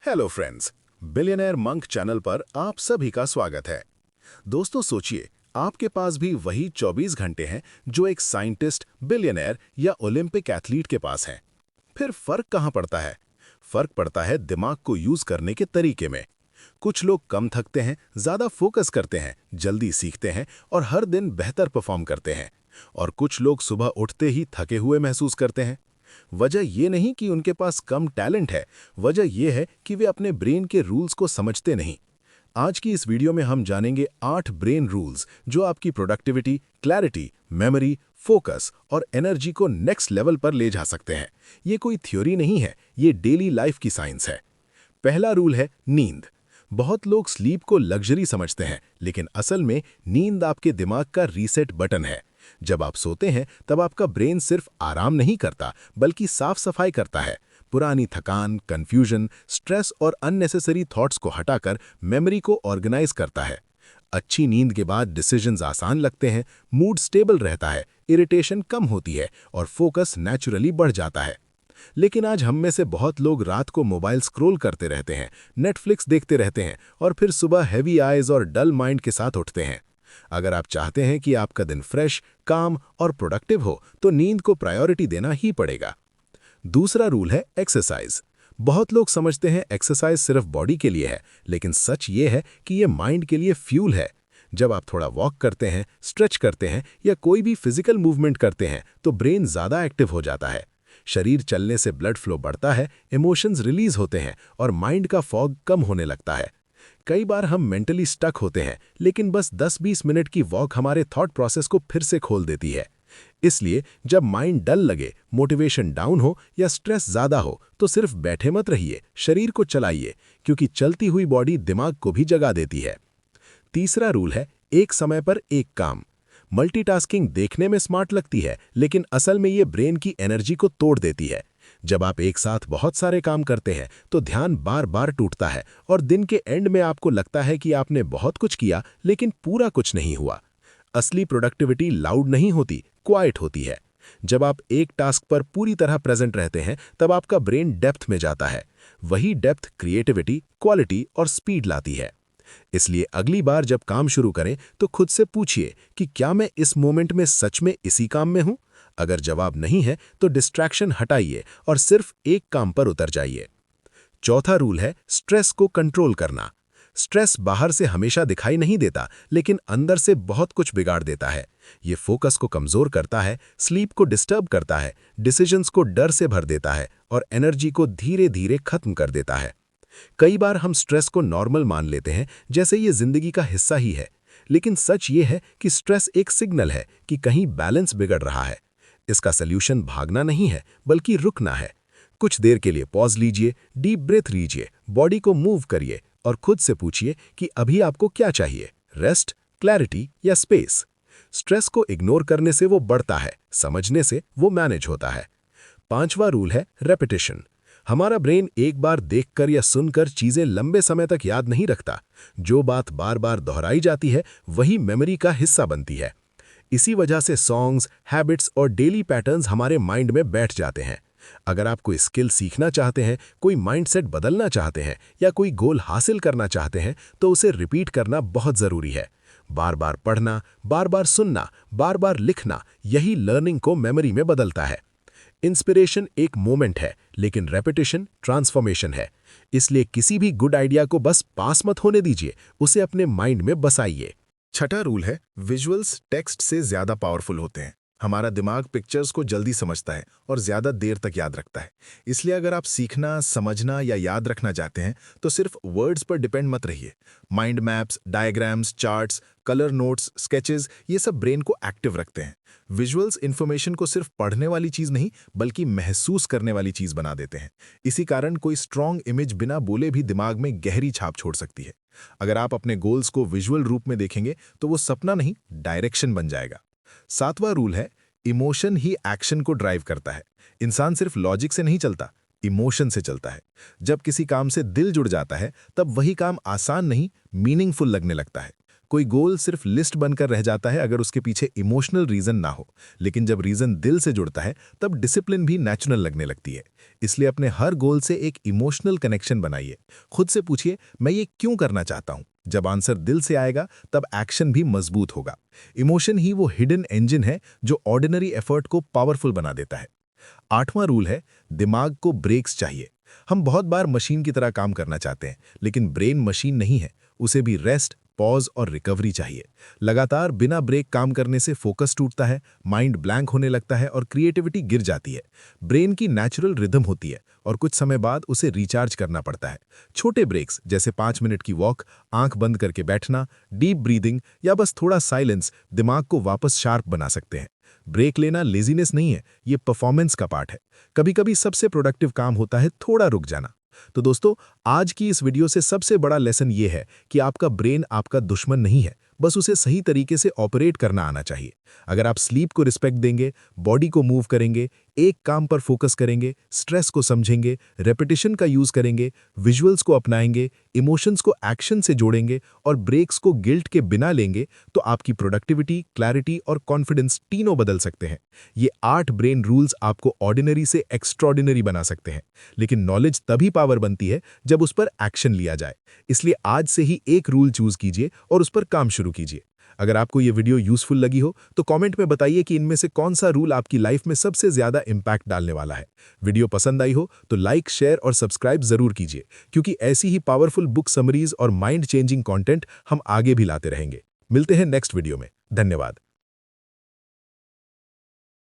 Hello friends, billionaire monk channel पर आप सभी का स्वागत है। दोस्तों सोचिए, आपके पास भी वही 24 घंटे हैं जो एक साइंटिस्ट, बिलियनेयर या ओलंपिक एथलीट के पास हैं। फिर फर्क कहाँ पड़ता है? फर्क पड़ता है दिमाग को यूज करने के तरीके में। कुछ लोग कम थकते हैं, ज्यादा फोकस करते हैं, जल्दी सीखते हैं और हर दिन बेहतर परफॉर्म करते हैं। और कुछ लोग सुबह उठते ही थके हुए महसूस करते हैं। वजह यह नहीं कि उनके पास कम टैलेंट है, वजह यह है कि वे अपने ब्रेन के रूल्स को समझते नहीं। आज की इस वीडियो में हम जानेंगे 8 ब्रेन रूल्स जो आपकी प्रोडक्टिविटी, क्लैरिटी, मेमोरी, फोकस और एनर्जी को नेक्स्ट लेवल पर ले जा सकते हैं। ये कोई थ्योरी नहीं है, ये डेली लाइफ की साइंस है। पहला रूल है नींद। बहुत लोग स्लीप को लग्जरी समझते हैं, लेकिन असल में नींद आपके दिमाग का रीसेट बटन है। जब आप सोते हैं तब आपका ब्रेन सिर्फ आराम नहीं करता, बल्कि साफ सफाई करता है। पुरानी थकान, कंफ्यूजन, स्ट्रेस और अननेसेसरी थॉट्स को हटाकर मेमोरी को ऑर्गेनाइज करता है। अच्छी नींद के बाद डिसीजंस आसान लगते हैं, मूड स्टेबल रहता है, इरिटेशन कम होती है और फोकस नेचुरली बढ़ जाता है। लेकिन आज हम में से बहुत लोग रात को मोबाइल स्क्रॉल करते रहते हैं, नेटफ्लिक्स देखते रहते हैं और फिर सुबह हैवी आइज और डल माइंड के साथ उठते हैं। अगर आप चाहते हैं कि आपका दिन फ्रेश, काम और प्रोडक्टिव हो, तो नींद को प्रायोरिटी देना ही पड़ेगा। दूसरा रूल है एक्सरसाइज। बहुत लोग समझते हैं एक्सरसाइज सिर्फ बॉडी के लिए है, लेकिन सच ये है कि ये माइंड के लिए फ्यूल है। जब आप थोड़ा वॉक करते हैं, स्ट्रेच करते हैं या कोई भी फिजिकल मूवमेंट करते हैं, तो ब्रेन ज़्यादा एक्टिव हो जाता है। शरीर चलने से ब्लड फ्लो बढ़ता है, इमोशंस रिलीज होते हैं और माइंड का फॉग कम होने लगता है। कई बार हम मेंटली स्टक होते हैं, लेकिन बस 10-20 मिनट की वॉक हमारे थॉट प्रोसेस को फिर से खोल देती है। इसलिए जब माइंड डल लगे, मोटिवेशन डाउन हो या स्ट्रेस ज्यादा हो, तो सिर्फ बैठे मत रहिए, शरीर को चलाइए, क्योंकि चलती हुई बॉडी दिमाग को भी जगा देती है। तीसरा रूल है एक समय पर एक काम। मल्टीटास्किंग देखने में स्मार्ट लगती है, लेकिन असल में ये ब्रेन की एनर्जी को तोड़ देती है। जब आप एक साथ बहुत सारे काम करते हैं, तो ध्यान बार बार टूटता है और दिन के एंड में आपको लगता है कि आपने बहुत कुछ किया, लेकिन पूरा कुछ नहीं हुआ। असली प्रोडक्टिविटी लाउड नहीं होती, क्वाइट होती है। जब आप एक टास्क पर पूरी तरह प्रेजेंट रहते हैं, तब आपका ब्रेन डेप्थ में जाता है। वही डेप्थ क्रिएटिविटी, क्वालिटी और स्पीड लाती है। इसलिए अगली बार जब काम शुरू करें, तो खुद से पूछिए कि क्या मैं इस मोमेंट में सच में इसी काम में हूं? अगर जवाब नहीं है, तो डिस्ट्रैक्शन हटाइए और सिर्फ एक काम पर उतर जाइए। चौथा रूल है स्ट्रेस को कंट्रोल करना। स्ट्रेस बाहर से हमेशा दिखाई नहीं देता, लेकिन अंदर से बहुत कुछ बिगाड़ देता है। ये फोकस को कमजोर करता है, स्लीप को डिस्टर्ब करता है, डिसीजंस को डर से भर देता है और एनर्जी को धीरे धीरे खत्म कर देता है। कई बार हम स्ट्रेस को नॉर्मल मान लेते हैं, जैसे ये जिंदगी का हिस्सा ही है। लेकिन सच ये है कि स्ट्रेस एक सिग्नल है कि कहीं बैलेंस बिगड़ रहा है। इसका सल्यूशन भागना नहीं है, बल्कि रुकना है। कुछ देर के लिए पॉज लीजिए, डीप ब्रेथ लीजिए, बॉडी को मूव करिए और खुद से पूछिए कि अभी आपको क्या चाहिए, रेस्ट, क्लैरिटी या स्पेस। स्ट्रेस को इग्नोर करने से वो बढ़ता है, समझने से वो मैनेज होता है। पांचवा रूल है रेपिटेशन। हमारा ब्रेन एक बार देखकर या सुनकर चीजें लंबे समय तक याद नहीं रखता। जो बात बार बार दोहराई जाती है, वही मेमोरी का हिस्सा बनती है। इसी वजह से सॉन्ग्स, हैबिट्स और डेली पैटर्न्स हमारे माइंड में बैठ जाते हैं। अगर आप कोई स्किल सीखना चाहते हैं, कोई माइंडसेट बदलना चाहते हैं या कोई गोल हासिल करना चाहते हैं, तो उसे रिपीट करना बहुत जरूरी है। बार बार पढ़ना, बार बार सुनना, बार बार लिखना, यही लर्निंग को मेमोरी में बदलता है। इंस्पिरेशन एक मोमेंट है, लेकिन रेपिटेशन ट्रांसफॉर्मेशन है। इसलिए किसी भी गुड आइडिया को बस पास मत होने दीजिए, उसे अपने माइंड में बसाइए। छठा रूल है विजुअल्स टेक्स्ट से ज्यादा पावरफुल होते हैं। हमारा दिमाग पिक्चर्स को जल्दी समझता है और ज्यादा देर तक याद रखता है। इसलिए अगर आप सीखना, समझना या याद रखना चाहते हैं, तो सिर्फ वर्ड्स पर डिपेंड मत रहिए। Mind maps, diagrams, charts, colour notes, sketches, ये सब ब्रेन को एक्टिव रखते हैं। विजुअल्स इंफॉर्मेशन को सिर्फ पढ़ने वाली चीज नहीं, बल्कि महसूस करने वाली चीज बना देते हैं। इसी कारण कोई स्ट्रॉन्ग इमेज बिना बोले भी दिमाग में गहरी छाप छोड़ सकती है। अगर आप अपने गोल्स को विजुअल रूप में देखेंगे, तो वो सपना नहीं, डायरेक्शन बन जाएगा। सातवां रूल है इमोशन ही एक्शन को ड्राइव करता है। इंसान सिर्फ लॉजिक से नहीं चलता, इमोशन से चलता है। जब किसी काम से दिल जुड़ जाता है, तब वही काम आसान नहीं, मीनिंगफुल लगने लगता है। कोई गोल सिर्फ लिस्ट बनकर रह जाता है अगर उसके पीछे इमोशनल रीजन ना हो, लेकिन जब रीजन दिल से जुड़ता है तब डिसिप्लिन भी नेचुरल लगने लगती है। इसलिए अपने हर गोल से एक इमोशनल कनेक्शन बनाइए। खुद से पूछिए, मैं ये क्यों करना चाहता हूँ। जब आंसर दिल से आएगा तब एक्शन भी मजबूत होगा। इमोशन ही वो हिडन इंजन है जो ऑर्डिनरी एफर्ट को पावरफुल बना देता है। 8वां रूल है, दिमाग को ब्रेक्स चाहिए। हम बहुत बार मशीन की तरह काम करना चाहते हैं, लेकिन ब्रेन मशीन नहीं है, उसे भी रेस्ट, पॉज और रिकवरी चाहिए। लगातार बिना ब्रेक काम करने से फोकस टूटता है, माइंड ब्लैंक होने लगता है और क्रिएटिविटी गिर जाती है। ब्रेन की नेचुरल रिदम होती है और कुछ समय बाद उसे रिचार्ज करना पड़ता है। छोटे ब्रेक्स जैसे 5 मिनट की वॉक, आंख बंद करके बैठना, डीप ब्रीदिंग या बस थोड़ा साइलेंस दिमाग को वापस शार्प बना सकते हैं। ब्रेक लेना लेजीनेस नहीं है, ये परफॉर्मेंस का पार्ट है। कभी-कभी सबसे प्रोडक्टिव काम होता है थोड़ा रुक जाना। तो दोस्तों, आज की इस वीडियो से सबसे बड़ा लेसन ये है कि आपका ब्रेन आपका दुश्मन नहीं है, बस उसे सही तरीके से ऑपरेट करना आना चाहिए। अगर आप स्लीप को रिस्पेक्ट देंगे, बॉडी को मूव करेंगे, एक काम पर फोकस करेंगे, स्ट्रेस को समझेंगे, रेपिटेशन का यूज करेंगे, विजुअल्स को अपनाएंगे, इमोशंस को एक्शन से जोड़ेंगे और ब्रेक्स को गिल्ट के बिना लेंगे, तो आपकी प्रोडक्टिविटी, क्लैरिटी और कॉन्फिडेंस तीनों बदल सकते हैं। ये 8 ब्रेन रूल्स आपको ऑर्डिनरी से एक्स्ट्रॉर्डिनरी बना सकते हैं, लेकिन नॉलेज तभी पावर बनती है जब उस पर एक्शन लिया जाए। इसलिए आज से ही एक रूल चूज कीजिए और उस पर काम शुरू कीजिए। अगर आपको ये वीडियो यूजफुल लगी हो तो कमेंट में बताइए कि इनमें से कौन सा रूल आपकी लाइफ में सबसे ज्यादा इंपैक्ट डालने वाला है। वीडियो पसंद आई हो तो लाइक, शेयर और सब्सक्राइब जरूर कीजिए, क्योंकि ऐसी ही पावरफुल बुक समरीज और माइंड चेंजिंग कंटेंट हम आगे भी लाते रहेंगे। मिलते हैं नेक्स्ट वीडियो में। धन्यवाद।